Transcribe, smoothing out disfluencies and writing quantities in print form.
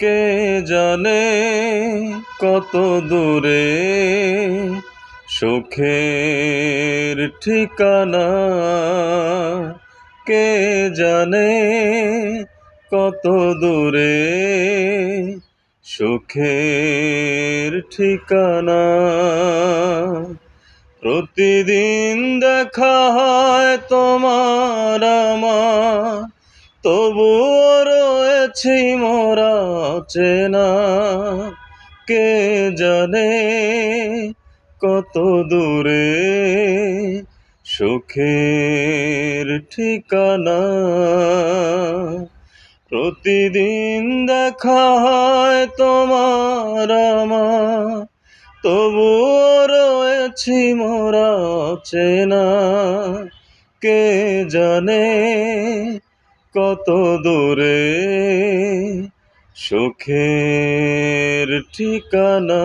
কে জানে কত দূরে সুখের ঠিকানা। কে জানে কত দূরে সুখের ঠিকানা। প্রতিদিন দেখা হয় তোমার আমার, তবুও রয়েছি মোরা অচেনা। কে জানে কত দূরে সুখের ঠিকানা। প্রতিদিন দেখা হয় তোমার আমার, তবুও রয়েছি মোরা অচেনা। কে জানে কত দূরে সুখের ঠিকানা।